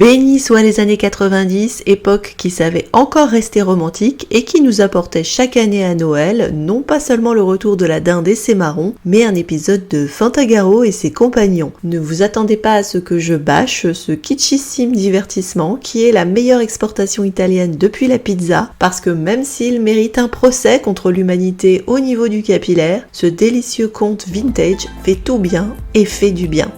Béni soient les années 90, époque qui savait encore rester romantique et qui nous apportait chaque année à Noël, non pas seulement le retour de la dinde et ses marrons, mais un épisode de Fantagaro et ses compagnons. Ne vous attendez pas à ce que je bâche ce kitschissime divertissement qui est la meilleure exportation italienne depuis la pizza, parce que même s'il mérite un procès contre l'humanité au niveau du capillaire, ce délicieux conte vintage fait tout bien et fait du bien.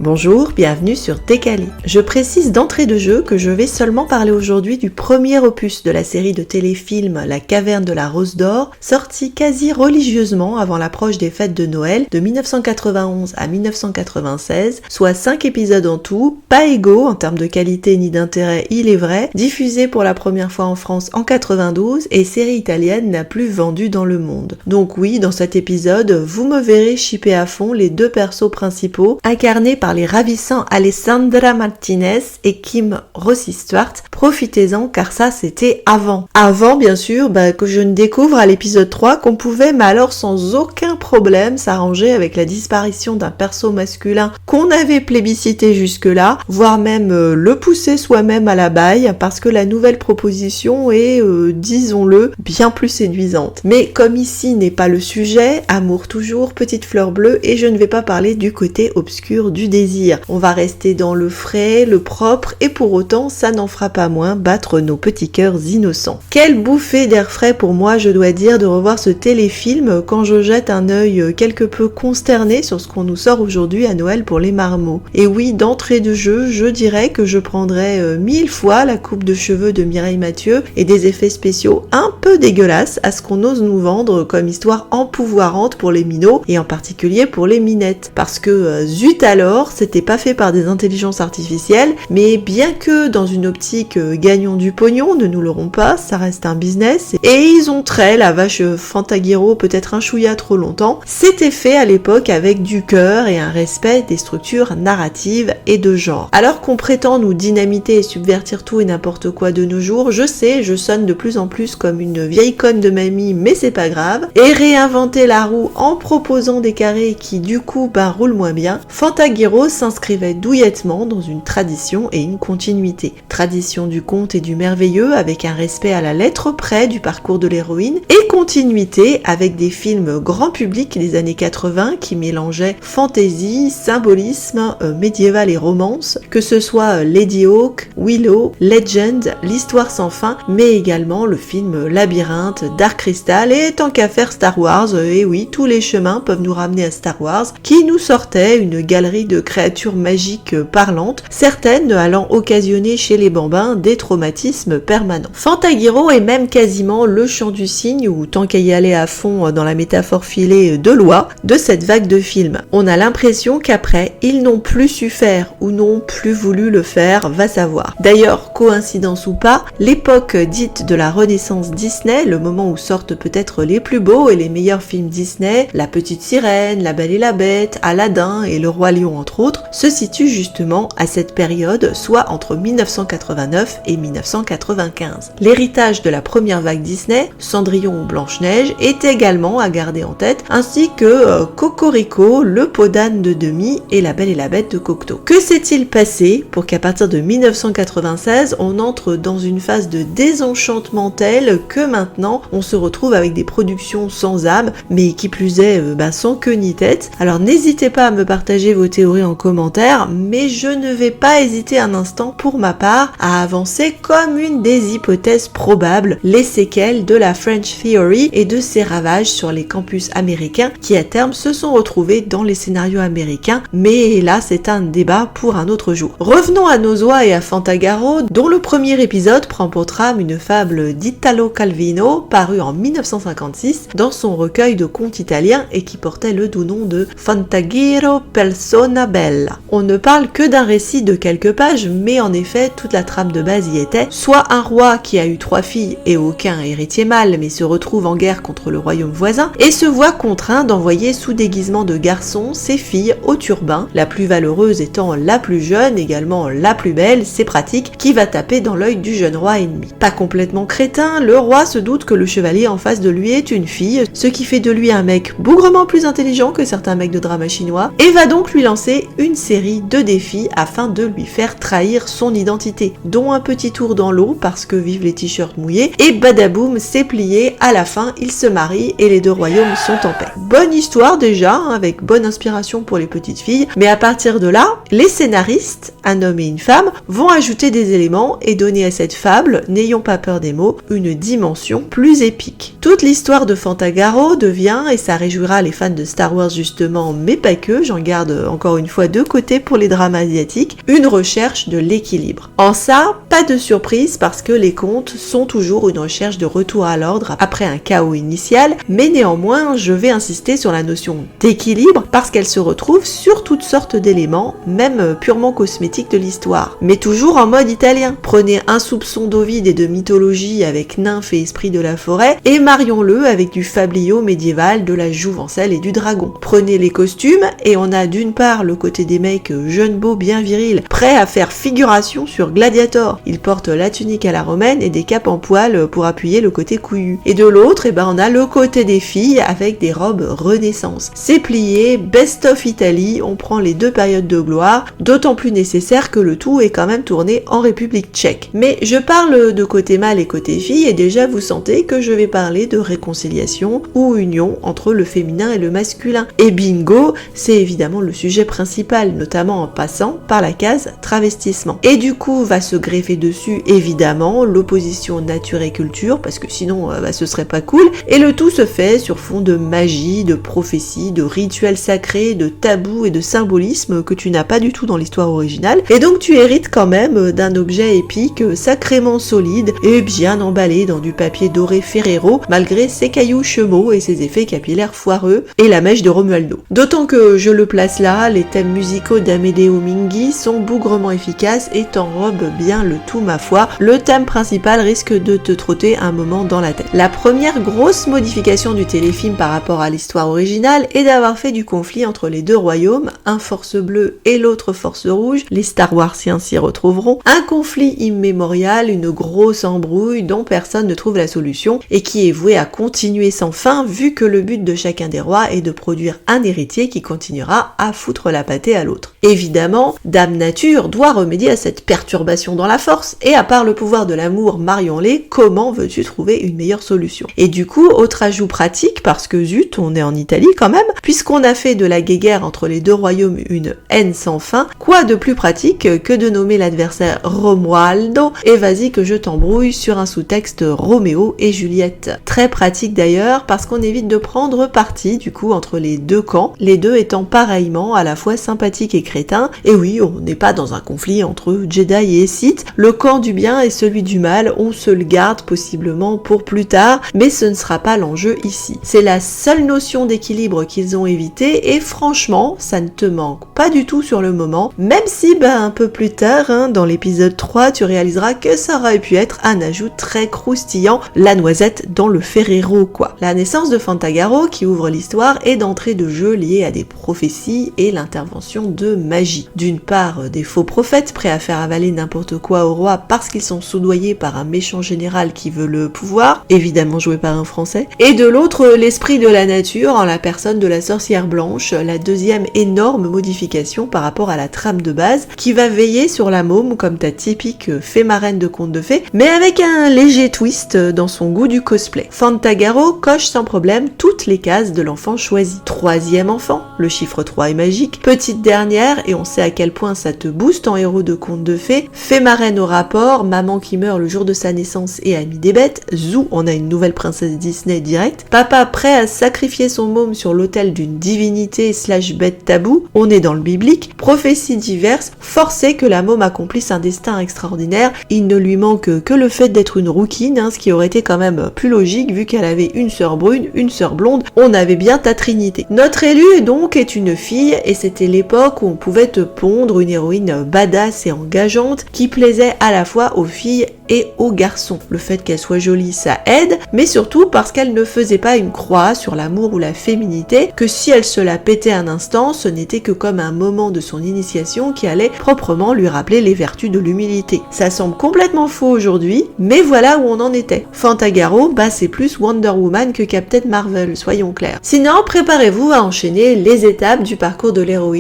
Bonjour, bienvenue sur Décalé. Je précise d'entrée de jeu que je vais seulement parler aujourd'hui du premier opus de la série de téléfilms La Caverne de la Rose d'Or, sorti quasi religieusement avant l'approche des fêtes de Noël de 1991 à 1996, soit 5 épisodes en tout, pas égaux en termes de qualité ni d'intérêt, il est vrai, diffusés pour la première fois en France en 92 et série italienne la plus vendue dans le monde. Donc oui, dans cet épisode, vous me verrez shipper à fond les deux persos principaux, incarnés par les ravissants Alessandra Martinez et Kim Rossi-Stuart. Profitez-en car ça c'était avant. Avant bien sûr que je ne découvre à l'épisode 3 qu'on pouvait mais alors sans aucun problème s'arranger avec la disparition d'un perso masculin qu'on avait plébiscité jusque-là, voire même le pousser soi-même à la baille parce que la nouvelle proposition est, disons-le, bien plus séduisante. Mais comme ici n'est pas le sujet, amour toujours, petite fleur bleue, et je ne vais pas parler du côté obscur du désir. On va rester dans le frais, le propre, et pour autant, ça n'en fera pas moins battre nos petits cœurs innocents. Quelle bouffée d'air frais pour moi, je dois dire, de revoir ce téléfilm quand je jette un œil quelque peu consterné sur ce qu'on nous sort aujourd'hui à Noël pour les marmots. Et oui, d'entrée de jeu, je dirais que je prendrais 1000 fois la coupe de cheveux de Mireille Mathieu et des effets spéciaux un peu dégueulasses à ce qu'on ose nous vendre comme histoire empouvoirante pour les minots et en particulier pour les minettes. Parce que zut alors, c'était pas fait par des intelligences artificielles, mais bien que dans une optique gagnons du pognon, ne nous l'aurons pas, ça reste un business, et ils ont trait la vache Fantagiro peut-être un chouïa trop longtemps, c'était fait à l'époque avec du cœur et un respect des structures narratives et de genre. Alors qu'on prétend nous dynamiter et subvertir tout et n'importe quoi de nos jours, je sais, je sonne de plus en plus comme une vieille conne de mamie, mais c'est pas grave, et réinventer la roue en proposant des carrés qui du coup roulent moins bien, Fantagiro s'inscrivait douillettement dans une tradition et une continuité. Tradition du conte et du merveilleux avec un respect à la lettre près du parcours de l'héroïne et continuité avec des films grand public des années 80 qui mélangeaient fantasy, symbolisme, médiéval et romance, que ce soit Lady Hawk, Willow, Legend, l'histoire sans fin, mais également le film Labyrinthe, Dark Crystal et tant qu'à faire Star Wars, et oui, tous les chemins peuvent nous ramener à Star Wars, qui nous sortait une galerie de créatures magiques parlantes, certaines allant occasionner chez les bambins des traumatismes permanents. Fantagiro est même quasiment le chant du cygne, ou tant qu'à y aller à fond dans la métaphore filée de loi, de cette vague de films. On a l'impression qu'après, ils n'ont plus su faire, ou n'ont plus voulu le faire, va savoir. D'ailleurs, coïncidence ou pas, l'époque dite de la Renaissance Disney, le moment où sortent peut-être les plus beaux et les meilleurs films Disney, La Petite Sirène, La Belle et la Bête, Aladdin et Le Roi Lion entre autres, se situe justement à cette période, soit entre 1989 et 1995. L'héritage de la première vague Disney, Cendrillon ou Blanche-Neige, est également à garder en tête, ainsi que Cocorico, Le Pot d'âne de Demi et La Belle et la Bête de Cocteau. Que s'est-il passé pour qu'à partir de 1996, on entre dans une phase de désenchantement tel que maintenant, on se retrouve avec des productions sans âme, mais qui plus est, sans queue ni tête. Alors n'hésitez pas à me partager vos théories en commentaire, mais je ne vais pas hésiter un instant pour ma part à avancer comme une des hypothèses probables les séquelles de la French Theory et de ses ravages sur les campus américains qui à terme se sont retrouvés dans les scénarios américains, mais là c'est un débat pour un autre jour. Revenons à nos oies et à Fantagaro, dont le premier épisode prend pour trame une fable d'Italo Calvino parue en 1956 dans son recueil de contes italiens et qui portait le doux nom de Fantagiro Persona belle. On ne parle que d'un récit de quelques pages, mais en effet, toute la trame de base y était. Soit un roi qui a eu 3 filles et aucun héritier mâle, mais se retrouve en guerre contre le royaume voisin, et se voit contraint d'envoyer sous déguisement de garçon ses filles au turbin, la plus valeureuse étant la plus jeune, également la plus belle, c'est pratique, qui va taper dans l'œil du jeune roi ennemi. Pas complètement crétin, le roi se doute que le chevalier en face de lui est une fille, ce qui fait de lui un mec bougrement plus intelligent que certains mecs de drama chinois, et va donc lui lancer une série de défis afin de lui faire trahir son identité, dont un petit tour dans l'eau parce que vivent les t-shirts mouillés, et badaboum, c'est plié, à la fin ils se marient et les deux royaumes sont en paix. Bonne histoire déjà, avec bonne inspiration pour les petites filles, mais à partir de là, les scénaristes, un homme et une femme, vont ajouter des éléments et donner à cette fable, n'ayons pas peur des mots, une dimension plus épique. Toute l'histoire de Fantagaro devient, et ça réjouira les fans de Star Wars justement, mais pas que, j'en garde encore une fois de côté pour les dramas asiatiques, une recherche de l'équilibre. En ça, pas de surprise parce que les contes sont toujours une recherche de retour à l'ordre après un chaos initial, mais néanmoins je vais insister sur la notion d'équilibre parce qu'elle se retrouve sur toutes sortes d'éléments, même purement cosmétiques de l'histoire, mais toujours en mode italien. Prenez un soupçon d'Ovide et de mythologie avec nymphes et esprits de la forêt, et marions-le avec du fabliau médiéval, de la jouvencelle et du dragon. Prenez les costumes, et on a d'une part le côté des mecs jeunes beaux bien virils, prêts à faire figuration sur Gladiator. Ils portent la tunique à la romaine et des capes en poil pour appuyer le côté couillu. Et de l'autre, on a le côté des filles avec des robes Renaissance. C'est plié, best of Italie, on prend les deux périodes de gloire, d'autant plus nécessaire que le tout est quand même tourné en République tchèque. Mais je parle de côté mâle et côté fille, et déjà vous sentez que je vais parler de réconciliation ou union entre le féminin et le masculin. Et bingo, c'est évidemment le sujet principal, notamment en passant par la case travestissement. Et du coup, va se greffer dessus évidemment l'opposition nature et culture, parce que sinon ce serait pas cool, et le tout se fait sur fond de magie, de prophétie, de rituels sacrés, de tabous et de symbolisme que tu n'as pas du tout dans l'histoire originale, et donc tu hérites quand même d'un objet épique sacrément solide et bien emballé dans du papier doré Ferrero, malgré ses cailloux chemaux et ses effets capillaires foireux, et la mèche de Romualdo. D'autant que je le place là, les thèmes musicaux d'Amedeo Minghi sont bougrement efficaces et t'enrobent bien le tout ma foi. Le thème principal risque de te trotter un moment dans la tête. La première grosse modification du téléfilm par rapport à l'histoire originale est d'avoir fait du conflit entre les deux royaumes, un force bleue et l'autre force rouge, les Star Warsiens s'y retrouveront, un conflit immémorial, une grosse embrouille dont personne ne trouve la solution et qui est voué à continuer sans fin vu que le but de chacun des rois est de produire un héritier qui continuera à foutre la pâtée à l'autre. Évidemment, Dame Nature doit remédier à cette perturbation dans la force, et à part le pouvoir de l'amour, marions-les, comment veux-tu trouver une meilleure solution? Et du coup, autre ajout pratique, parce que zut, on est en Italie quand même, puisqu'on a fait de la guéguerre entre les deux royaumes une haine sans fin, quoi de plus pratique que de nommer l'adversaire Romualdo, et vas-y que je t'embrouille sur un sous-texte Roméo et Juliette. Très pratique d'ailleurs, parce qu'on évite de prendre parti du coup entre les deux camps, les deux étant pareillement à la fois sympathiques et crétins, et oui, on n'est pas dans un conflit entre Jedi et Sith, le camp du bien et celui du mal, on se le garde possiblement pour plus tard, mais ce ne sera pas l'enjeu ici. C'est la seule notion d'équilibre qu'ils ont évité, et franchement, ça ne te manque pas du tout sur le moment, même si un peu plus tard, dans l'épisode 3, tu réaliseras que ça aurait pu être un ajout très croustillant, la noisette dans le Ferrero quoi. La naissance de Fantagaro, qui ouvre l'histoire, est d'entrée de jeu liée à des prophéties et l'intervention de magie. D'une part, des faux prophètes prêts à faire avaler n'importe quoi au roi parce qu'ils sont soudoyés par un méchant général qui veut le pouvoir, évidemment joué par un français, et de l'autre, l'esprit de la nature en la personne de la sorcière blanche, la deuxième énorme modification par rapport à la trame de base, qui va veiller sur la môme comme ta typique fée marraine de conte de fées, mais avec un léger twist dans son goût du cosplay. Fantagaro coche sans problème toutes les cases de l'enfant choisi. Troisième enfant, le chiffre 3 est magique, petite dernière, et on sait à quel point ça te booste en héros de conte de fées, fée marraine au rapport, maman qui meurt le jour de sa naissance et amie des bêtes, zou, on a une nouvelle princesse Disney direct, papa prêt à sacrifier son môme sur l'autel d'une divinité / bête tabou, on est dans le biblique, prophéties diverses, forcé que la môme accomplisse un destin extraordinaire, il ne lui manque que le fait d'être une rouquine, ce qui aurait été quand même plus logique vu qu'elle avait une sœur brune, une sœur blonde, on avait bien ta trinité. Notre élue donc est une fille, et c'était C'était l'époque où on pouvait te pondre une héroïne badass et engageante qui plaisait à la fois aux filles et aux garçons. Le fait qu'elle soit jolie, ça aide, mais surtout parce qu'elle ne faisait pas une croix sur l'amour ou la féminité, que si elle se la pétait un instant, ce n'était que comme un moment de son initiation qui allait proprement lui rappeler les vertus de l'humilité. Ça semble complètement faux aujourd'hui, mais voilà où on en était. Fantagaro, c'est plus Wonder Woman que Captain Marvel, soyons clairs. Sinon, préparez-vous à enchaîner les étapes du parcours de l'héroïne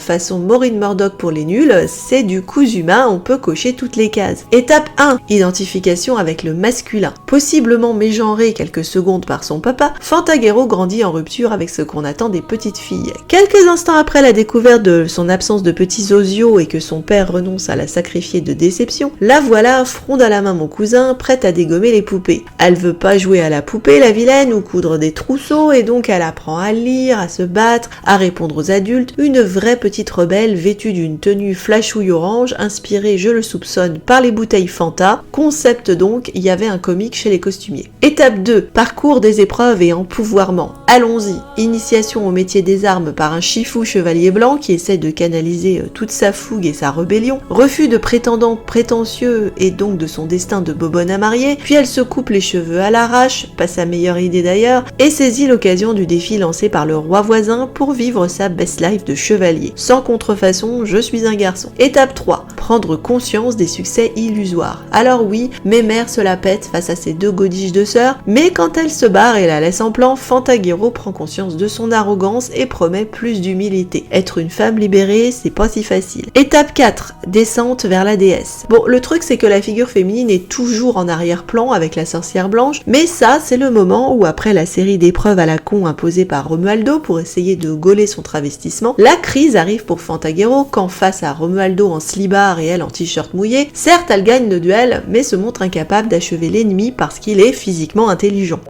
façon Maureen Murdock pour les nuls, c'est du cousu main, on peut cocher toutes les cases. Étape 1, identification avec le masculin. Possiblement mégenré quelques secondes par son papa, Fantagaro grandit en rupture avec ce qu'on attend des petites filles. Quelques instants après la découverte de son absence de petits osios et que son père renonce à la sacrifier de déception, la voilà, fronde à la main mon cousin, prête à dégommer les poupées. Elle veut pas jouer à la poupée, la vilaine, ou coudre des trousseaux, et donc elle apprend à lire, à se battre, à répondre aux adultes, une vraie petite rebelle vêtue d'une tenue flashouille orange, inspirée, je le soupçonne, par les bouteilles Fanta. Concept donc, il y avait un comique chez les costumiers. Étape 2, parcours des épreuves et empouvoirment. Allons-y, initiation au métier des armes par un chifou chevalier blanc qui essaie de canaliser toute sa fougue et sa rébellion, refus de prétendants prétentieux et donc de son destin de bobonne à marier, puis elle se coupe les cheveux à l'arrache, pas sa meilleure idée d'ailleurs, et saisit l'occasion du défi lancé par le roi voisin pour vivre sa best life de chevalier. Sans contrefaçon, je suis un garçon. Étape 3, prendre conscience des succès illusoires. Alors oui, Mémère se la pète face à ses deux godiches de sœurs, mais quand elle se barre et la laisse en plan, Fantagaro prend conscience de son arrogance et promet plus d'humilité. Être une femme libérée, c'est pas si facile. Étape 4, descente vers la déesse. Bon, le truc c'est que la figure féminine est toujours en arrière-plan avec la sorcière blanche, mais ça c'est le moment où après la série d'épreuves à la con imposée par Romualdo pour essayer de gauler son travestissement, la crise arrive pour Fantagaro quand face à Romualdo en slibard et elle en t-shirt mouillé, certes elle gagne le duel, mais se montre incapable d'achever l'ennemi parce qu'il est physiquement intelligent.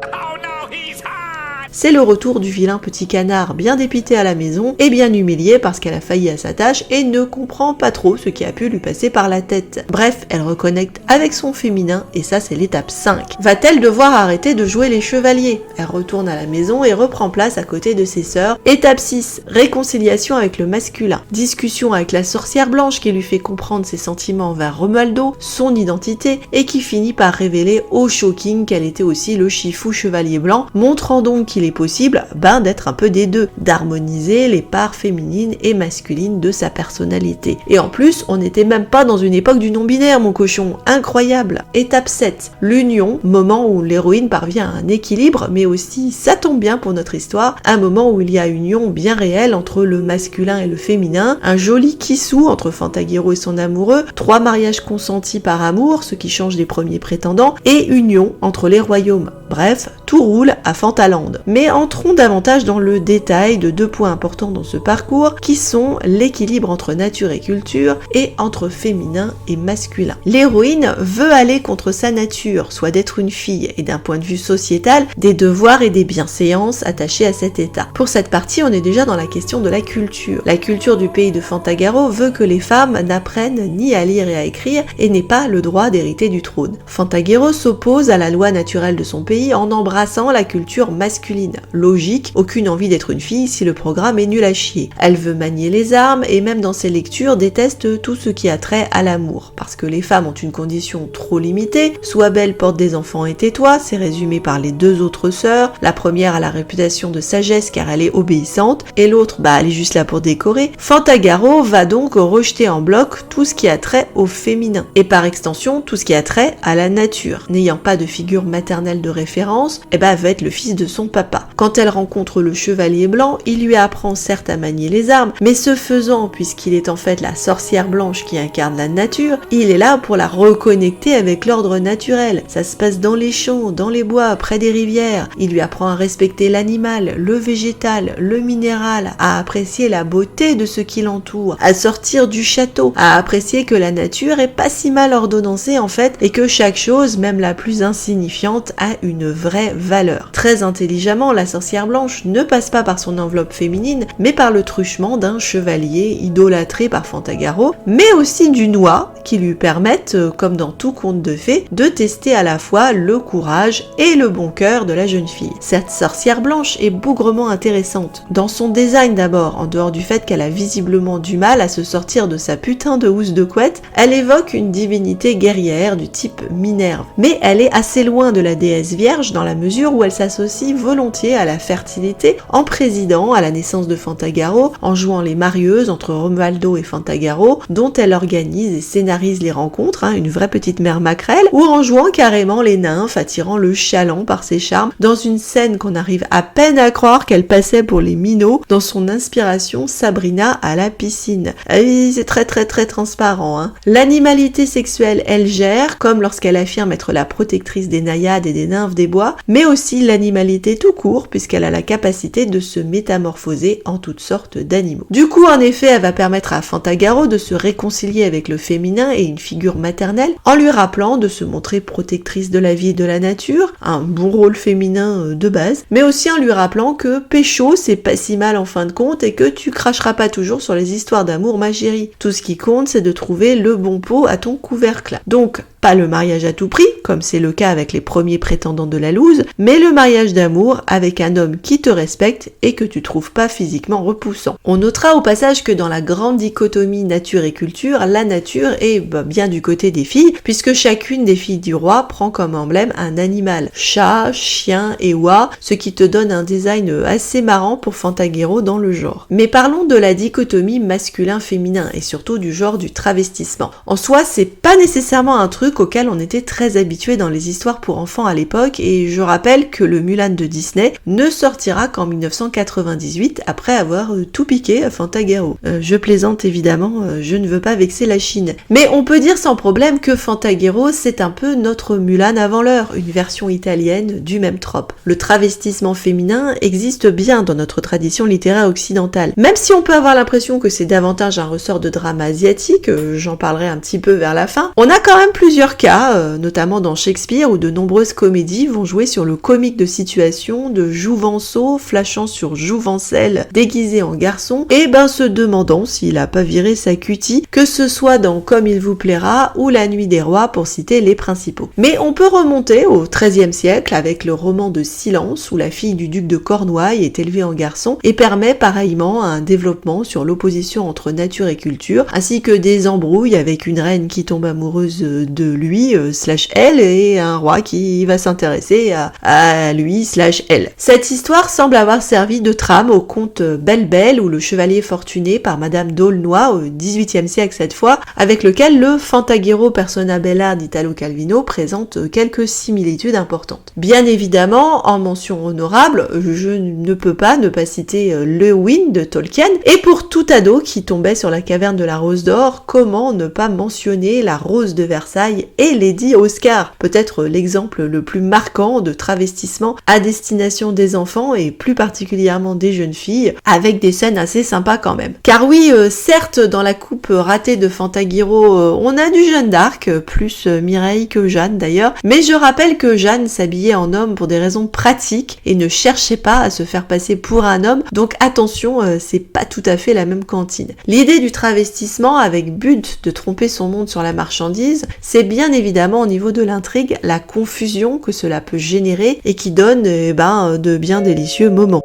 C'est le retour du vilain petit canard bien dépité à la maison et bien humilié parce qu'elle a failli à sa tâche et ne comprend pas trop ce qui a pu lui passer par la tête. Bref, elle reconnecte avec son féminin et ça c'est l'étape 5. Va-t-elle devoir arrêter de jouer les chevaliers? Elle retourne à la maison et reprend place à côté de ses sœurs. Étape 6, réconciliation avec le masculin. Discussion avec la sorcière blanche qui lui fait comprendre ses sentiments envers Romualdo, son identité et qui finit par révéler au shocking qu'elle était aussi le chifou chevalier blanc, montrant donc qu'il est possible d'être un peu des deux, d'harmoniser les parts féminines et masculines de sa personnalité. Et en plus, on n'était même pas dans une époque du non-binaire, mon cochon, incroyable. Étape 7, l'union, moment où l'héroïne parvient à un équilibre, mais aussi, ça tombe bien pour notre histoire, un moment où il y a une union bien réelle entre le masculin et le féminin, un joli kissou entre Fantagaro et son amoureux, 3 mariages consentis par amour, ce qui change des premiers prétendants, et union entre les royaumes. Bref, tout roule à Fantaland. Mais entrons davantage dans le détail de 2 points importants dans ce parcours qui sont l'équilibre entre nature et culture et entre féminin et masculin. L'héroïne veut aller contre sa nature, soit d'être une fille, et d'un point de vue sociétal, des devoirs et des bienséances attachés à cet état. Pour cette partie, on est déjà dans la question de la culture. La culture du pays de Fantagaro veut que les femmes n'apprennent ni à lire et à écrire et n'aient pas le droit d'hériter du trône. Fantagaro s'oppose à la loi naturelle de son pays en embrassant la culture masculine. Logique, aucune envie d'être une fille si le programme est nul à chier. Elle veut manier les armes et même dans ses lectures déteste tout ce qui a trait à l'amour. Parce que les femmes ont une condition trop limitée, sois belle, porte des enfants et tais-toi, c'est résumé par les 2 autres sœurs. La première a la réputation de sagesse car elle est obéissante et l'autre, elle est juste là pour décorer. Fantagaro va donc rejeter en bloc tout ce qui a trait au féminin et par extension tout ce qui a trait à la nature. N'ayant pas de figure maternelle de référence, va être le fils de son papa. Quand elle rencontre le chevalier blanc, il lui apprend certes à manier les armes, mais ce faisant, puisqu'il est en fait la sorcière blanche qui incarne la nature, il est là pour la reconnecter avec l'ordre naturel. Ça se passe dans les champs, dans les bois, près des rivières. Il lui apprend à respecter l'animal, le végétal, le minéral, à apprécier la beauté de ce qui l'entoure, à sortir du château, à apprécier que la nature est pas si mal ordonnancée en fait, et que chaque chose, même la plus insignifiante, a une vraie valeurs. Très intelligemment, la sorcière blanche ne passe pas par son enveloppe féminine, mais par le truchement d'un chevalier idolâtré par Fantagaro, mais aussi d'une oie qui lui permettent, comme dans tout conte de fées, de tester à la fois le courage et le bon cœur de la jeune fille. Cette sorcière blanche est bougrement intéressante. Dans son design d'abord, en dehors du fait qu'elle a visiblement du mal à se sortir de sa putain de housse de couette, elle évoque une divinité guerrière du type Minerve. Mais elle est assez loin de la déesse vierge dans la mesure où elle s'associe volontiers à la fertilité en présidant à la naissance de Fantagaro, en jouant les marieuses entre Romualdo et Fantagaro, dont elle organise et scénarise les rencontres, une vraie petite mère maquerelle, ou en jouant carrément les nymphes, attirant le chaland par ses charmes, dans une scène qu'on arrive à peine à croire qu'elle passait pour les minots dans son inspiration Sabrina à la piscine. Et c'est très transparent. L'animalité sexuelle, elle gère, comme lorsqu'elle affirme être la protectrice des naïades et des nymphes des bois, mais aussi l'animalité tout court, puisqu'elle a la capacité de se métamorphoser en toutes sortes d'animaux. Du coup, en effet, elle va permettre à Fantagaro de se réconcilier avec le féminin et une figure maternelle, en lui rappelant de se montrer protectrice de la vie et de la nature, un bon rôle féminin de base, mais aussi en lui rappelant que pécho, c'est pas si mal en fin de compte et que tu cracheras pas toujours sur les histoires d'amour, ma chérie. Tout ce qui compte, c'est de trouver le bon pot à ton couvercle. Donc, pas le mariage à tout prix, comme c'est le cas avec les premiers prétendants de la loose, mais le mariage d'amour avec un homme qui te respecte et que tu trouves pas physiquement repoussant. On notera au passage que dans la grande dichotomie nature et culture, la nature est bien du côté des filles, puisque chacune des filles du roi prend comme emblème un animal, chat, chien et oie, ce qui te donne un design assez marrant pour Fantagaro dans le genre. Mais parlons de la dichotomie masculin-féminin et surtout du genre du travestissement. En soi, c'est pas nécessairement un truc auquel on était très habitué dans les histoires pour enfants à l'époque, et je rappelle que le Mulan de Disney ne sortira qu'en 1998 après avoir tout piqué à Fantagaro. Je plaisante évidemment, je ne veux pas vexer la Chine. Mais on peut dire sans problème que Fantagaro c'est un peu notre Mulan avant l'heure, une version italienne du même trope. Le travestissement féminin existe bien dans notre tradition littéraire occidentale, même si on peut avoir l'impression que c'est davantage un ressort de drame asiatique, j'en parlerai un petit peu vers la fin. On a quand même plusieurs cas, notamment dans Shakespeare, où de nombreuses comédies vont jouer sur le comique de situation de Jouvenceau flashant sur Jouvencel déguisé en garçon et se demandant s'il a pas viré sa cutie, que ce soit dans Comme il vous plaira ou La Nuit des Rois pour citer les principaux. Mais on peut remonter au XIIIe siècle avec le roman de Silence où la fille du duc de Cornouailles est élevée en garçon et permet pareillement un développement sur l'opposition entre nature et culture, ainsi que des embrouilles avec une reine qui tombe amoureuse de lui / elle et un roi qui va s'intéresser à lui / elle. Cette histoire semble avoir servi de trame au conte Belle Belle ou Le Chevalier Fortuné par Madame d'Aulnoy au XVIIIe siècle cette fois, avec lequel le Fantagaro persona bella d'Italo Calvino présente quelques similitudes importantes. Bien évidemment, en mention honorable, je ne peux pas ne pas citer Léowyn de Tolkien, et pour tout ado qui tombait sur la caverne de la Rose d'Or, comment ne pas mentionner la Rose de Versailles et Lady Oscar, peut-être l'exemple le plus marquant de travestissement à destination des enfants et plus particulièrement des jeunes filles, avec des scènes assez sympas quand même. Car oui, certes, dans la coupe ratée de Fantagaro, on a du Jeanne d'Arc, plus Mireille que Jeanne d'ailleurs, mais je rappelle que Jeanne s'habillait en homme pour des raisons pratiques et ne cherchait pas à se faire passer pour un homme, donc attention, c'est pas tout à fait la même cantine. L'idée du travestissement avec but de tromper son monde sur la marchandise, c'est bien évidemment au niveau de l'intrigue la confusion que cela peut générer et qui donne de bien délicieux moments.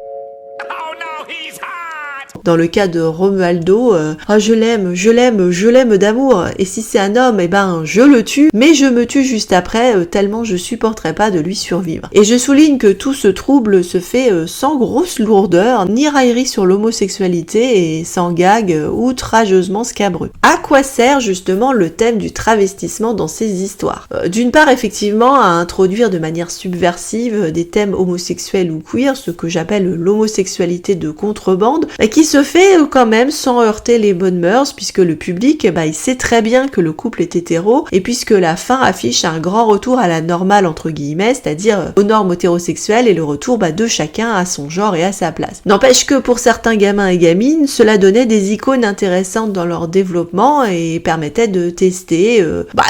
Dans le cas de Romualdo, je l'aime d'amour, et si c'est un homme, je le tue, mais je me tue juste après, tellement je supporterais pas de lui survivre. Et je souligne que tout ce trouble se fait sans grosse lourdeur, ni raillerie sur l'homosexualité, et sans gag outrageusement scabreux. À quoi sert justement le thème du travestissement dans ces histoires ? D'une part, effectivement, à introduire de manière subversive des thèmes homosexuels ou queer, ce que j'appelle l'homosexualité de contrebande, qui se fait quand même sans heurter les bonnes mœurs, puisque le public, il sait très bien que le couple est hétéro, et puisque la fin affiche un grand retour à la normale entre guillemets, c'est-à-dire aux normes hétérosexuelles et le retour de chacun à son genre et à sa place. N'empêche que pour certains gamins et gamines, cela donnait des icônes intéressantes dans leur développement et permettait de tester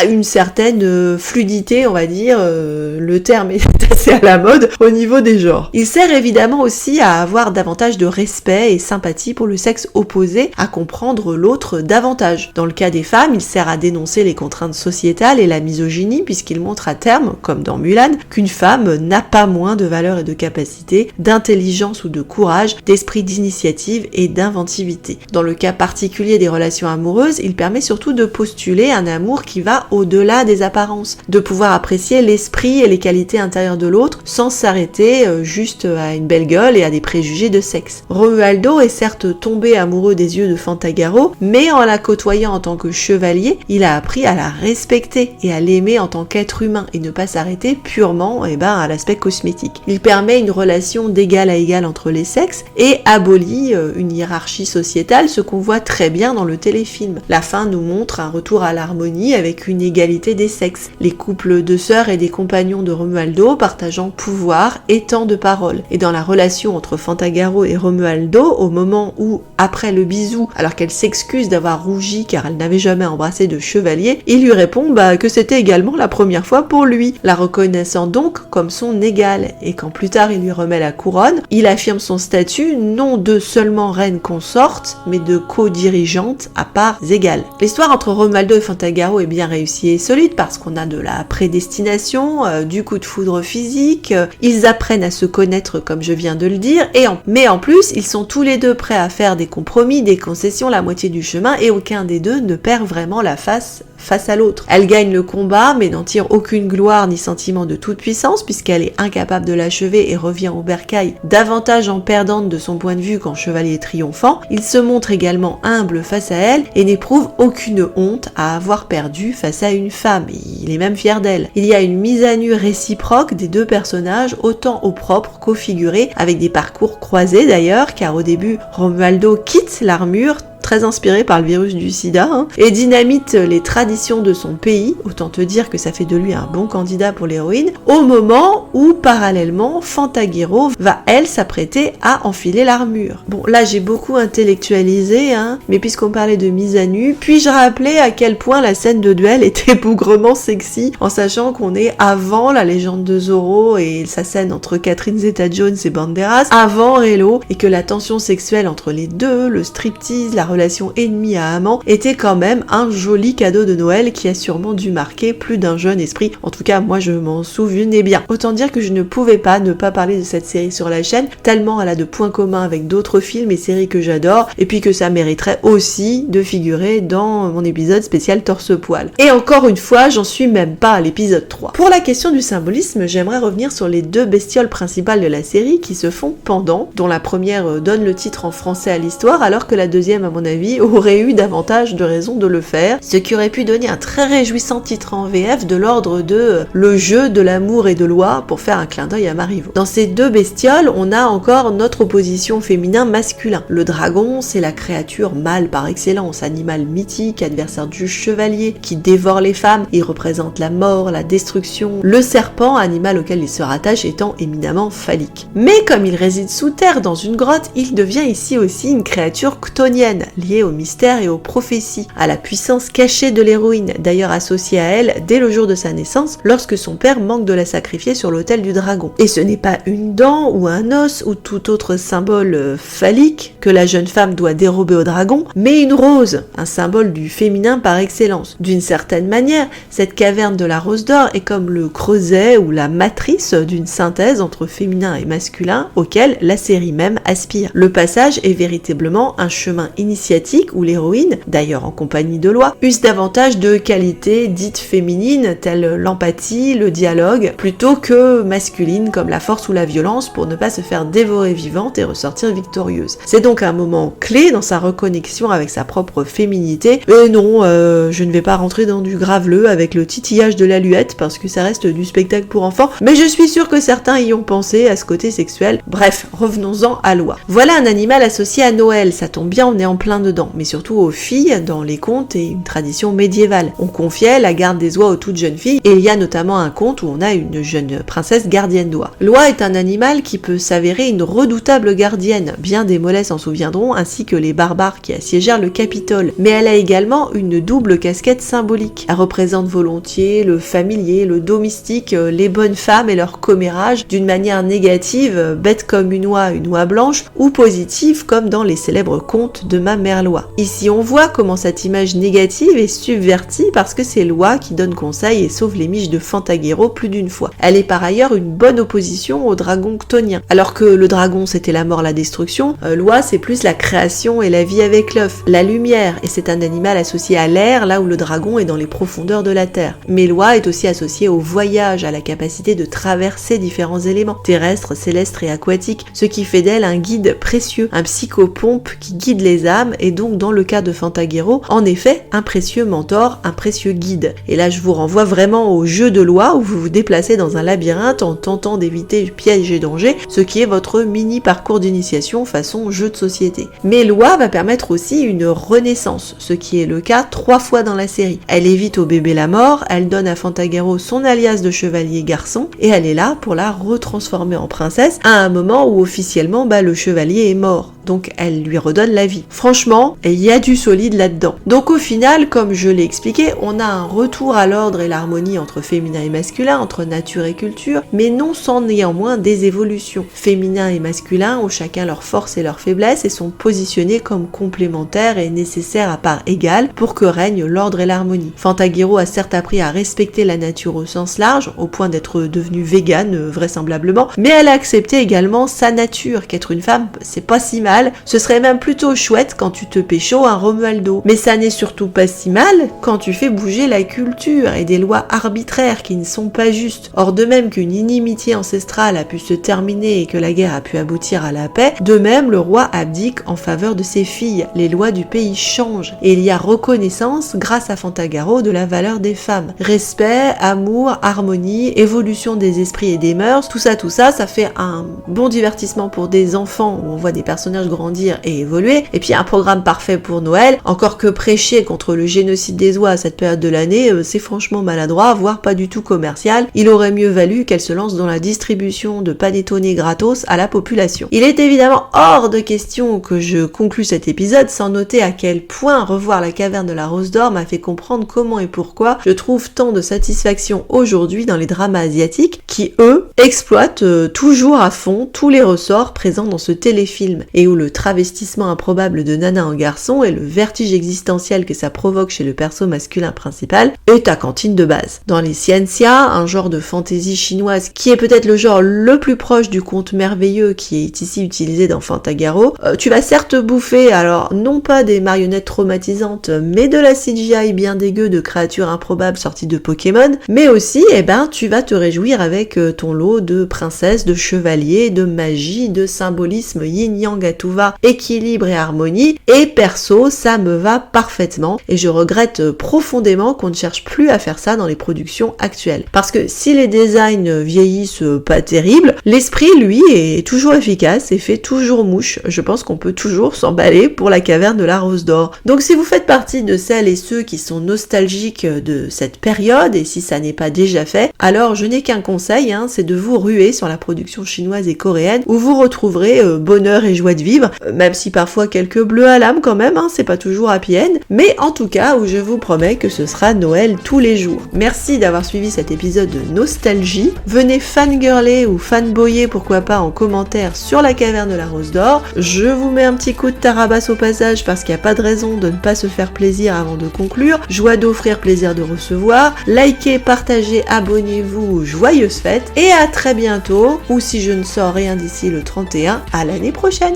une certaine fluidité, on va dire, le terme est assez à la mode au niveau des genres. Il sert évidemment aussi à avoir davantage de respect et sympathie pour le sexe opposé, à comprendre l'autre davantage. Dans le cas des femmes, il sert à dénoncer les contraintes sociétales et la misogynie, puisqu'il montre à terme, comme dans Mulan, qu'une femme n'a pas moins de valeur et de capacité, d'intelligence ou de courage, d'esprit d'initiative et d'inventivité. Dans le cas particulier des relations amoureuses, il permet surtout de postuler un amour qui va au-delà des apparences, de pouvoir apprécier l'esprit et les qualités intérieures de l'autre sans s'arrêter juste à une belle gueule et à des préjugés de sexe. Romualdo est certes tombé amoureux des yeux de Fantagaro, mais en la côtoyant en tant que chevalier, il a appris à la respecter et à l'aimer en tant qu'être humain et ne pas s'arrêter purement à l'aspect cosmétique. Il permet une relation d'égal à égal entre les sexes et abolit une hiérarchie sociétale, ce qu'on voit très bien dans le téléfilm. La fin nous montre un retour à l'harmonie avec une égalité des sexes. Les couples de sœurs et des compagnons de Romualdo partageant pouvoir et temps de parole. Et dans la relation entre Fantagaro et Romualdo, au moment où, après le bisou, alors qu'elle s'excuse d'avoir rougi car elle n'avait jamais embrassé de chevalier, il lui répond que c'était également la première fois pour lui, la reconnaissant donc comme son égal, et quand plus tard il lui remet la couronne, il affirme son statut non de seulement reine consorte, mais de co-dirigeante à parts égales. L'histoire entre Romualdo et Fantagaro est bien réussie et solide parce qu'on a de la prédestination, du coup de foudre physique, ils apprennent à se connaître comme je viens de le dire, mais en plus ils sont tous les deux prêts à faire des compromis, des concessions la moitié du chemin et aucun des deux ne perd vraiment la face à l'autre. Elle gagne le combat mais n'en tire aucune gloire ni sentiment de toute puissance puisqu'elle est incapable de l'achever et revient au bercail davantage en perdante de son point de vue qu'en chevalier triomphant. Il se montre également humble face à elle et n'éprouve aucune honte à avoir perdu face à une femme. Il est même fier d'elle. Il y a une mise à nu réciproque des deux personnages autant au propre qu'au figuré avec des parcours croisés d'ailleurs car au début Romualdo quitte l'armure très inspiré par le virus du sida, et dynamite les traditions de son pays, autant te dire que ça fait de lui un bon candidat pour l'héroïne, au moment où, parallèlement, Fantagiro va, elle, s'apprêter à enfiler l'armure. Bon, là j'ai beaucoup intellectualisé, mais puisqu'on parlait de mise à nu, puis-je rappeler à quel point la scène de duel était bougrement sexy, en sachant qu'on est avant la légende de Zorro et sa scène entre Catherine Zeta-Jones et Banderas, avant Relo, et que la tension sexuelle entre les deux, le striptease, la relation ennemie à amant, était quand même un joli cadeau de Noël qui a sûrement dû marquer plus d'un jeune esprit. En tout cas, moi je m'en souvenais bien. Autant dire que je ne pouvais pas ne pas parler de cette série sur la chaîne, tellement elle a de points communs avec d'autres films et séries que j'adore, et puis que ça mériterait aussi de figurer dans mon épisode spécial torse-poil. Et encore une fois, j'en suis même pas à l'épisode 3. Pour la question du symbolisme, j'aimerais revenir sur les deux bestioles principales de la série qui se font pendant, dont la première donne le titre en français à l'histoire, alors que la deuxième, à mon avis, aurait eu davantage de raisons de le faire, ce qui aurait pu donner un très réjouissant titre en VF de l'ordre de Le jeu de l'amour et de loi, pour faire un clin d'œil à Marivaux. Dans ces deux bestioles, on a encore notre opposition féminin-masculin. Le dragon, c'est la créature mâle par excellence, animal mythique, adversaire du chevalier, qui dévore les femmes, il représente la mort, la destruction. Le serpent, animal auquel il se rattache, étant éminemment phallique. Mais comme il réside sous terre dans une grotte, il devient ici aussi une créature chtonienne, liée au mystère et aux prophéties, à la puissance cachée de l'héroïne, d'ailleurs associée à elle dès le jour de sa naissance, lorsque son père manque de la sacrifier sur l'autel du dragon. Et ce n'est pas une dent ou un os ou tout autre symbole phallique que la jeune femme doit dérober au dragon, mais une rose, un symbole du féminin par excellence. D'une certaine manière, cette caverne de la Rose d'Or est comme le creuset ou la matrice d'une synthèse entre féminin et masculin auquel la série même aspire. Le passage est véritablement un chemin initiatique initiatique où l'héroïne, d'ailleurs en compagnie de Loi, use davantage de qualités dites féminines telles l'empathie, le dialogue, plutôt que masculines comme la force ou la violence pour ne pas se faire dévorer vivante et ressortir victorieuse. C'est donc un moment clé dans sa reconnexion avec sa propre féminité. Et non, je ne vais pas rentrer dans du graveleux avec le titillage de l'aluette parce que ça reste du spectacle pour enfants, mais je suis sûre que certains y ont pensé à ce côté sexuel. Bref, revenons-en à Loi. Voilà un animal associé à Noël, ça tombe bien, on est en plein dedans, mais surtout aux filles dans les contes et une tradition médiévale. On confiait la garde des oies aux toutes jeunes filles, et il y a notamment un conte où on a une jeune princesse gardienne d'oies. Loi est un animal qui peut s'avérer une redoutable gardienne, bien des Mollets s'en souviendront, ainsi que les barbares qui assiégèrent le Capitole, mais elle a également une double casquette symbolique. Elle représente volontiers le familier, le domestique, les bonnes femmes et leur commérage d'une manière négative, bête comme une oie blanche, ou positive comme dans les célèbres contes de ma mère Loi. Ici on voit comment cette image négative est subvertie parce que c'est Loi qui donne conseil et sauve les miches de Fantagiro plus d'une fois. Elle est par ailleurs une bonne opposition au dragon chtonien. Alors que le dragon c'était la mort, la destruction, Loi c'est plus la création et la vie avec l'œuf, la lumière, et c'est un animal associé à l'air là où le dragon est dans les profondeurs de la terre. Mais Loi est aussi associée au voyage, à la capacité de traverser différents éléments, terrestres, célestes et aquatiques, ce qui fait d'elle un guide précieux, un psychopompe qui guide les âmes, et donc dans le cas de Fantagiro, en effet, un précieux mentor, un précieux guide. Et là je vous renvoie vraiment au jeu de Loi où vous vous déplacez dans un labyrinthe en tentant d'éviter pièges et dangers, ce qui est votre mini parcours d'initiation façon jeu de société. Mais Loi va permettre aussi une renaissance, ce qui est le cas 3 fois dans la série. Elle évite au bébé la mort, elle donne à Fantagiro son alias de chevalier garçon, et elle est là pour la retransformer en princesse à un moment où officiellement le chevalier est mort. Donc elle lui redonne la vie. Franchement, il y a du solide là-dedans. Donc au final, comme je l'ai expliqué, on a un retour à l'ordre et l'harmonie entre féminin et masculin, entre nature et culture, mais non sans néanmoins des évolutions. Féminin et masculin ont chacun leurs forces et leurs faiblesses et sont positionnés comme complémentaires et nécessaires à part égale pour que règne l'ordre et l'harmonie. Fantagiro a certes appris à respecter la nature au sens large, au point d'être devenue végane vraisemblablement, mais elle a accepté également sa nature, qu'être une femme, c'est pas si mal. Ce serait même plutôt chouette quand tu te pécho un Romualdo. Mais ça n'est surtout pas si mal quand tu fais bouger la culture et des lois arbitraires qui ne sont pas justes. Or de même qu'une inimitié ancestrale a pu se terminer et que la guerre a pu aboutir à la paix, de même le roi abdique en faveur de ses filles. Les lois du pays changent et il y a reconnaissance grâce à Fantagiro de la valeur des femmes. Respect, amour, harmonie, évolution des esprits et des mœurs, tout ça, ça fait un bon divertissement pour des enfants où on voit des personnages grandir et évoluer, et puis un programme parfait pour Noël, encore que prêcher contre le génocide des oies à cette période de l'année, c'est franchement maladroit, voire pas du tout commercial. Il aurait mieux valu qu'elle se lance dans la distribution de panettone gratos à la population. Il est évidemment hors de question que je conclue cet épisode sans noter à quel point revoir la caverne de la Rose d'Or m'a fait comprendre comment et pourquoi je trouve tant de satisfaction aujourd'hui dans les dramas asiatiques qui, eux, exploitent toujours à fond tous les ressorts présents dans ce téléfilm et où le travestissement improbable de Nana en garçon et le vertige existentiel que ça provoque chez le perso masculin principal est ta cantine de base. Dans les Xianxia, un genre de fantaisie chinoise qui est peut-être le genre le plus proche du conte merveilleux qui est ici utilisé dans Fantagiro, tu vas certes bouffer, alors non pas des marionnettes traumatisantes, mais de la CGI bien dégueu de créatures improbables sorties de Pokémon, mais aussi, tu vas te réjouir avec ton lot de princesses, de chevaliers, de magie, de symbolisme yin-yang à tout va, équilibre et harmonie, et perso, ça me va parfaitement, et je regrette profondément qu'on ne cherche plus à faire ça dans les productions actuelles. Parce que si les designs vieillissent pas terribles, l'esprit, lui, est toujours efficace et fait toujours mouche. Je pense qu'on peut toujours s'emballer pour la caverne de la Rose d'Or. Donc si vous faites partie de celles et ceux qui sont nostalgiques de cette période, et si ça n'est pas déjà fait, alors je n'ai qu'un conseil, c'est de vous ruer sur la production chinoise et coréenne, où vous retrouverez bonheur et joie de vivre, même si parfois quelques bleus à l'âme quand même, c'est pas toujours happy end, mais en tout cas où je vous promets que ce sera Noël tous les jours. Merci d'avoir suivi cet épisode de Nostalgie. Venez fangirler ou fanboyer pourquoi pas en commentaire sur la caverne de la Rose d'Or. Je vous mets un petit coup de tarabasse au passage parce qu'il n'y a pas de raison de ne pas se faire plaisir avant de conclure. Joie d'offrir, plaisir de recevoir. Likez, partagez, abonnez-vous, joyeuses fêtes et à très bientôt, ou si je ne sors rien d'ici le 31, à l'année prochaine.